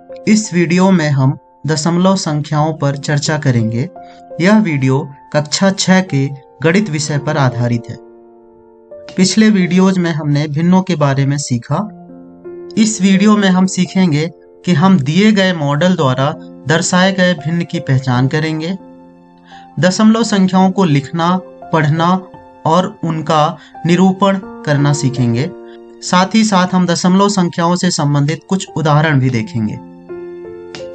इस वीडियो में हम दशमलव संख्याओं पर चर्चा करेंगे। यह वीडियो कक्षा 6 के गणित विषय पर आधारित है। पिछले वीडियोज में हमने भिन्नों के बारे में सीखा। इस वीडियो में हम सीखेंगे कि हम दिए गए मॉडल द्वारा दर्शाए गए भिन्न की पहचान करेंगे, दशमलव संख्याओं को लिखना, पढ़ना और उनका निरूपण करना सीखेंगे। साथ ही साथ हम दशमलव संख्याओं से संबंधित कुछ उदाहरण भी देखेंगे।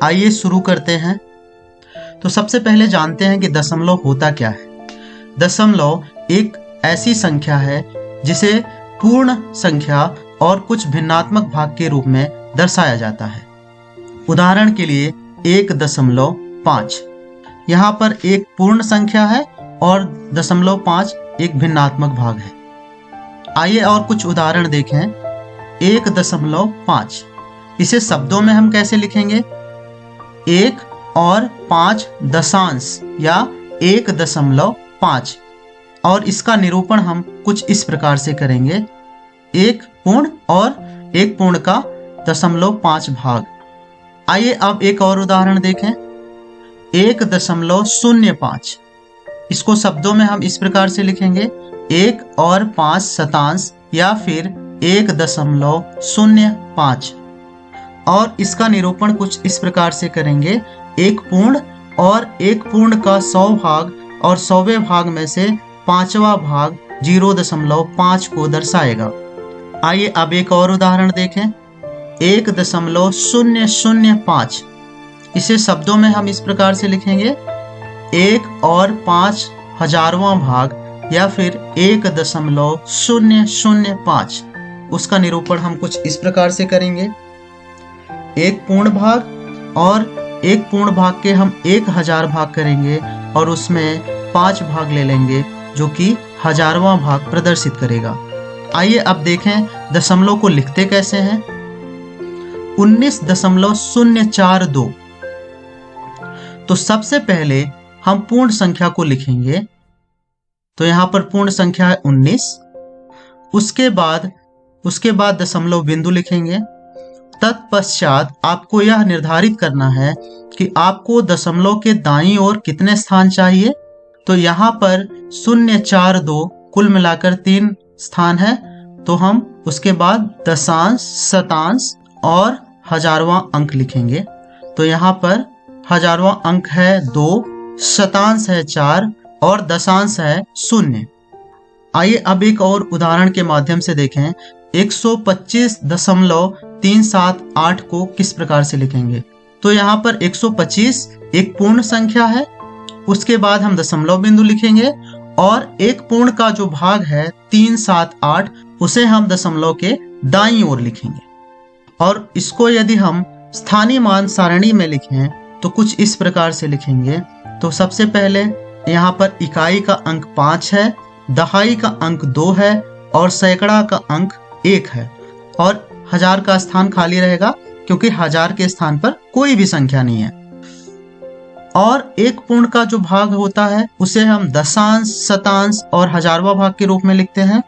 आइए शुरू करते हैं। तो सबसे पहले जानते हैं कि दशमलव होता क्या है। दशमलव एक ऐसी संख्या है जिसे पूर्ण संख्या और कुछ भिन्नात्मक भाग के रूप में दर्शाया जाता है। उदाहरण के लिए 1.5। यहाँ पर एक पूर्ण संख्या है और 0.5 एक भिन्नात्मक भाग है। आइए और कुछ उदाहरण देखें। 1.5 इसे शब्दों में हम कैसे लिखेंगे? 1 और 5 दशांश या 1.5 और इसका निरूपण हम कुछ इस प्रकार से करेंगे। एक पूर्ण और एक पूर्ण का 0.5 भाग। आइए अब एक और उदाहरण देखें। 1.05 इसको शब्दों में हम इस प्रकार से लिखेंगे 1 और 5 शतांश या फिर 1.05 और इसका निरूपण कुछ इस प्रकार से करेंगे। एक पूर्ण और एक पूर्ण का 100 भाग और 100वें भाग में से 5वां भाग 0.5 को दर्शाएगा। आइए अब एक और उदाहरण देखें। 1.005 इसे शब्दों में हम इस प्रकार से लिखेंगे 1 और 5 हजारवां भाग या फिर 1.005। उसका निरूपण हम कुछ इस प्रकार से करेंगे। एक पूर्ण भाग और एक पूर्ण भाग के हम 1000 भाग करेंगे और उसमें 5 भाग ले लेंगे जो कि हजारवां भाग प्रदर्शित करेगा। आइए अब देखें दशमलव को लिखते कैसे हैं। 19.042 तो सबसे पहले हम पूर्ण संख्या को लिखेंगे। तो यहाँ पर पूर्ण संख्या है 19। उसके बाद दशमलव बिंदु लिखेंगे। तत्पश्चात आपको यह निर्धारित करना है कि आपको दशमलव के दाईं ओर कितने स्थान चाहिए। तो यहाँ पर 042 कुल मिलाकर 3 स्थान है। तो हम उसके बाद दशांश, शतांश और हजारवां अंक लिखेंगे। तो यहाँ पर हजारवां अंक है 2, शतांश है 4 और दशांश है 0। आइए अब एक और उदाहरण के माध्यम से देखें। 125.378 को किस प्रकार से लिखेंगे। तो यहाँ पर 125 एक पूर्ण संख्या है। उसके बाद हम दशमलव बिंदु लिखेंगे और एक पूर्ण का जो भाग है 378 उसे हम दशमलव के दाईं ओर लिखेंगे। और इसको यदि हम स्थानीय मान सारणी में लिखें तो कुछ इस प्रकार से लिखेंगे। तो सबसे पहले यहाँ पर इकाई का अंक 5 है, दहाई का अंक 2 है और सैकड़ा का अंक 1 है और हजार का स्थान खाली रहेगा क्योंकि हजार के स्थान पर कोई भी संख्या नहीं है। और एक पूर्ण का जो भाग होता है उसे हम दशांश, शतांश और हजारवां भाग के रूप में लिखते हैं।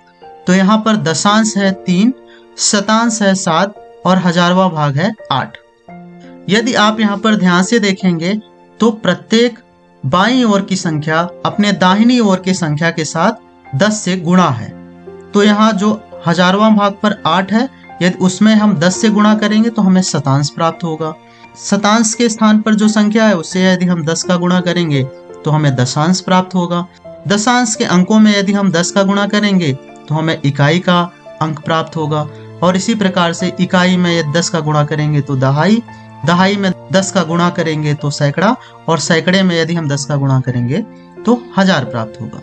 तो यहाँ पर दशांश है 3, शतांश है 7 और हजारवां भाग है 8। यदि आप यहाँ पर ध्यान से देखेंगे तो प्रत्येक बाईं ओर की संख्या अपने दाहिनी ओर की संख्या के साथ 10 से गुणा है। तो यहाँ जो हजारवां भाग पर 8 है, यदि उसमें हम 10 से गुणा करेंगे तो हमें शतांश प्राप्त होगा। शतांश के स्थान पर जो संख्या है उससे यदि हम 10 का गुणा करेंगे तो हमें दशांश प्राप्त होगा। दशांश के अंकों में यदि हम 10 का गुणा करेंगे तो हमें इकाई का अंक प्राप्त होगा। और इसी प्रकार से इकाई में यदि 10 का गुणा करेंगे तो दहाई, दहाई में 10 का गुणा करेंगे तो सैकड़ा और सैकड़े में यदि हम 10 का गुणा करेंगे तो हजार प्राप्त होगा।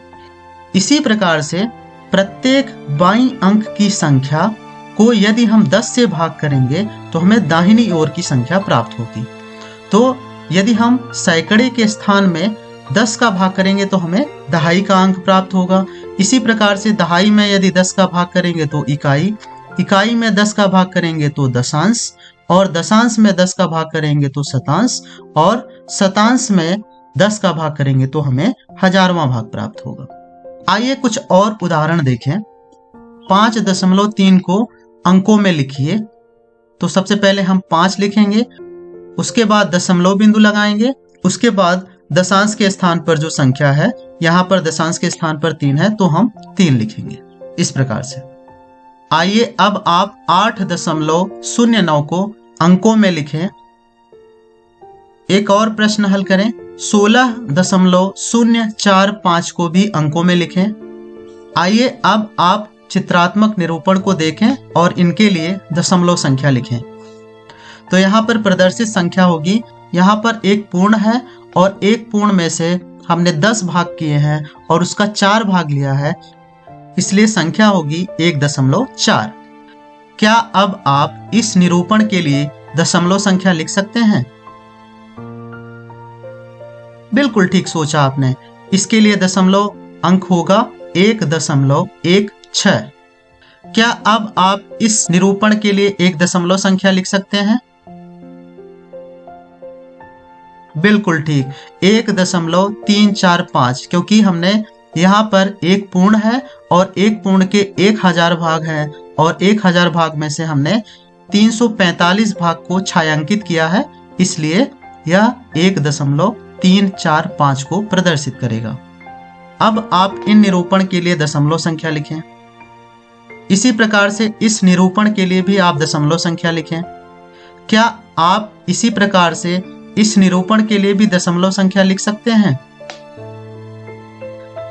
इसी प्रकार से प्रत्येक बाईं अंक की संख्या को यदि हम 10 से भाग करेंगे तो हमें दाहिनी ओर की संख्या प्राप्त होगी। तो यदि हम सैकड़े के स्थान में 10 का भाग करेंगे तो हमें दहाई का अंक प्राप्त होगा। इसी प्रकार से दहाई में यदि 10 का भाग करेंगे तो इकाई, इकाई में 10 का भाग करेंगे तो दशांश और दशांश में 10 का भाग करेंगे तो शतांश और शतांश में 10 का भाग करेंगे तो हमें हजारवां भाग प्राप्त होगा। आइए कुछ और उदाहरण देखें। 5.3 को अंकों में लिखिए। तो सबसे पहले हम 5 लिखेंगे उसके बाद दशमलव बिंदु लगाएंगे, उसके बाद दशांश के स्थान पर जो संख्या है, यहाँ पर दशांश के स्थान पर 3 है तो हम 3 लिखेंगे इस प्रकार से। आइए अब आप 8.09 को अंकों में लिखें। एक और प्रश्न हल करें, 16.045 को भी अंकों में लिखें। आइए अब आप चित्रात्मक निरूपण को देखें और इनके लिए दशमलव संख्या लिखें। तो यहाँ पर प्रदर्शित संख्या होगी, यहाँ पर एक पूर्ण है और एक पूर्ण में से हमने 10 भाग किए हैं और उसका 4 भाग लिया है, इसलिए संख्या होगी 1.4। क्या अब आप इस निरूपण के लिए दशमलव संख्या लिख सकते हैं? बिल्कुल ठीक सोचा आपने। इसके लिए दशमलव अंक होगा 1.16। क्या अब आप इस निरूपण के लिए एक दशमलव संख्या लिख सकते हैं? बिल्कुल ठीक, 1.345, क्योंकि हमने यहाँ पर एक पूर्ण है और एक पूर्ण के 1000 भाग हैं और 1000 भाग में से हमने 345 भाग को छायांकित किया है, इसलिए यह 1.345 को प्रदर्शित करेगा। अब आप इन निरूपण के लिए दशमलव संख्या लिखें। इसी प्रकार से इस निरूपण के लिए भी आप दशमलव संख्या लिखें। क्या आप इसी प्रकार से इस निरूपण के लिए भी दशमलव संख्या लिख सकते हैं?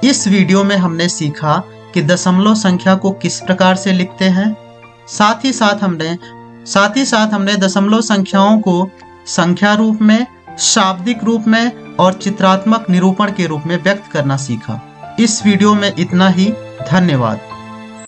इस वीडियो में हमने सीखा कि दशमलव संख्या को किस प्रकार से लिखते हैं। साथ ही साथ हमने दशमलव संख्याओं को संख्या रूप में, शाब्दिक रूप में और चित्रात्मक निरूपण के रूप में व्यक्त करना सीखा। इस वीडियो में इतना ही। धन्यवाद।